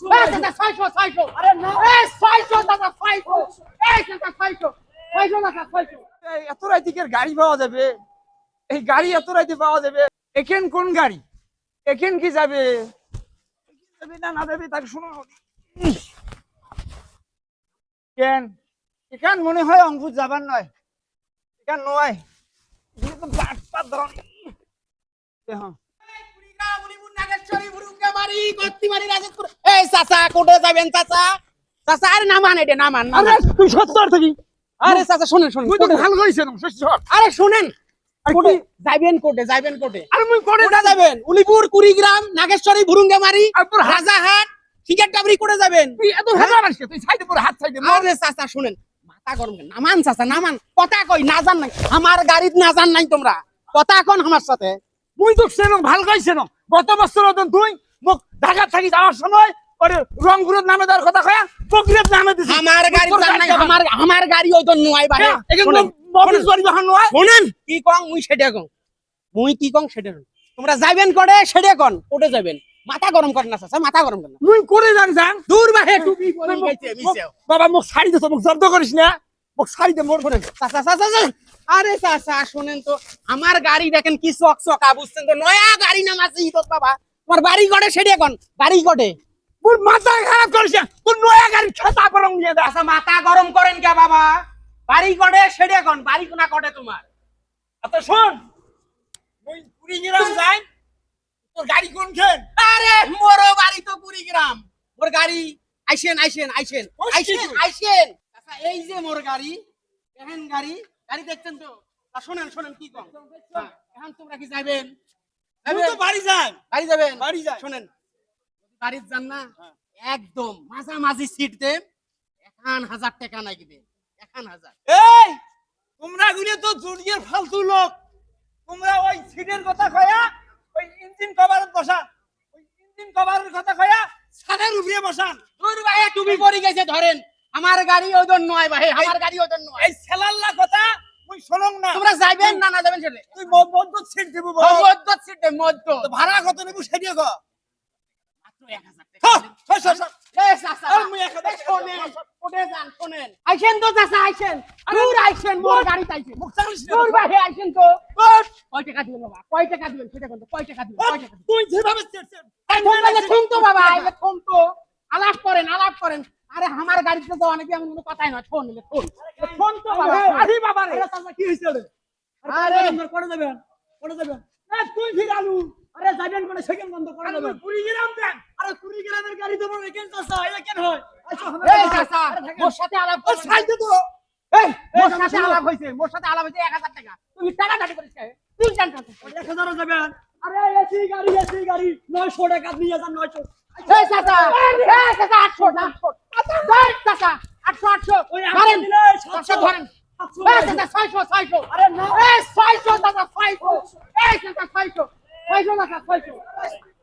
চাচা 600 600 আরে না 600 চাচা 600 চাচা 600 চাচা 600 এত রাইতিকের গাড়ি পাওয়া যাবে? এই গাড়ি এত রাইতে পাওয়া যাবে? এখান কোন গাড়ি? এখান কি যাবে? যাবে না যাবে তাকে শোনো। কেন এখান মনে হয় অঙ্কুশ যাবার নয়, এখান নয়। তুই সত্তর থাকি। আরে চাচা শুনেন শুনেন ভালো হয়েছে আরে শুনেন যাইবেন কোটে আরে মুই করে কোটে যাবেন উলিপুর কুড়িগ্রাম নাগেশ্বরী ভুরুঙ্গামারি রাজারহাট টিকেটটাবরি করে যাবেন। তুই এত ভেজা আসছে, তুই সাইডে পরে হাত সাইডে আরে চাচা শুনেন মাথা গরম কেন নামান চাচা নামান কথা কই না জান নাই আমার গাড়িত না জান নাই তোমরা কথা কোন আমার সাথে মুই তো সেরকম ভালো গাইছে না। গত বছর তুই মোক ঢাকা থাকি যাওয়ার সময় ওরে রংপুরের নামে দেওয়ার কথা কয়া বকরির নামে দিছিস। আমার গাড়ি জান নাই আমার গাড়ি ওই তো নয় বাহে শোনেন কি কং মুই সেটা কং মুই কি কং সেটা তোমরা যাইবেন করে সেটা কোন কোটে যাবেন মাথা গরম করেন না চাচা মাথা গরম করেন না মুই করে জান দূর বাহে টুপি পরে গেছে মিছেও বাবা মোক শাড়ি দে, মোক জব্দ করিস না। মোক শাড়ি দে মোর করে চাচা চাচা আরে চাচা শুনেন তো আমার গাড়ি দেখেন কি চক চকা বুঝছেন তো নয়া গাড়ি নামাছি তো বাবা তোমার বাড়ি গড়ে সেটা কোন বাড়ি গড়ে মোর মাথা খারাপ করিস না। তোর নয়া গাড়ি ছাতা গরম নিয়ে দে। আচ্ছা মাথা গরম করেন কে বাবা বাড়ি গড়ে সেটা কোন বাড়ি কোনা গড়ে তোমার আচ্ছা শোন, মুই কুড়িগ্রাম যাই, তোর গাড়ি কোনখান? আরে মোর বাড়ি তো কুড়িগ্রাম মোর গাড়ি আইসেন আইসেন আচ্ছা এই যে মোর গাড়ি এহেন গাড়ি দেখছেন তো শোনেন কি কম এখন তোমরা কি যাবেন আমি তো বাড়ি যাই। বাড়ি যাবেন বাড়ি যাই। শোনেন বাড়ি যান না একদম মাঝামাঝি সিট দেন 1000 টাকা লাগবে 1000 এই তোমরা গুলো তো জুড়িয়ে ফালতু লোক। তোমরা ওই সিটের কথা কয়া ওই ইঞ্জিন কভারের বসান, ওই ইঞ্জিন কভারের কথা কয়া ছাদের উপরে বসান। দূর ভাই টুপি পরে গেছে ধরেন আমার গাড়ি ওজন নয় ভাই আমার গাড়ি ওজন নয় এই সেলাল্লা কথা মুই শুনং না। তোমরা যাইবেন না যাবেন সেটা তুই মধ্য সিট দিব মধ্য সিট দে মধ্য ভাড়া কত নেবো সেটা কো। মাত্র 1000 টাকা এই চাচা আর মুই 1000 শোনেন ওঠে যান শোনেন আইছেন তো চাচা আইছেন দূর আইছেন মোর গাড়ি আইছেন মুখ চালিস না। দূর ভাই আইছেন তো কয় টাকা দিবেন বাবা কয় টাকা দিবেন সেটা কোন কয় টাকা দিবেন তুই যেভাবে থুম তো বাবা আইলে থুম তো আলাপ করেন আরে আমার গাড়িতে তো অনেক আমি কোনো কথাই না ফোন তো বাবা আরে বাবা রে কি হইছে রে? আরে করে যাবেন এ তুই ফির আলু। আরে যাবেন কোন সেকেন্ড বন্ধ করে দেবেন। কুড়িগ্রাম দেন। আরে কুড়িগ্রামের গাড়ি তো মনে কেন চাচা এটা কেন হয়? আচ্ছা এই চাচা মোর সাথে আলাপ ও সাইডে তো এই মোর সাথে আলাপ হইছে 1000 টাকা তুমি টাকা দাবি করিস কে তুই জান 1000 যাবেন। আরে এসি গাড়ি 900 টাকা নিয়ে যান 900। এই চাচা 800 চাচা 800 ধরেন চাচা ধরেন এই চাচা 600 আরে না এই 600 চাচা 600 এই চাচা 600 চাচা 600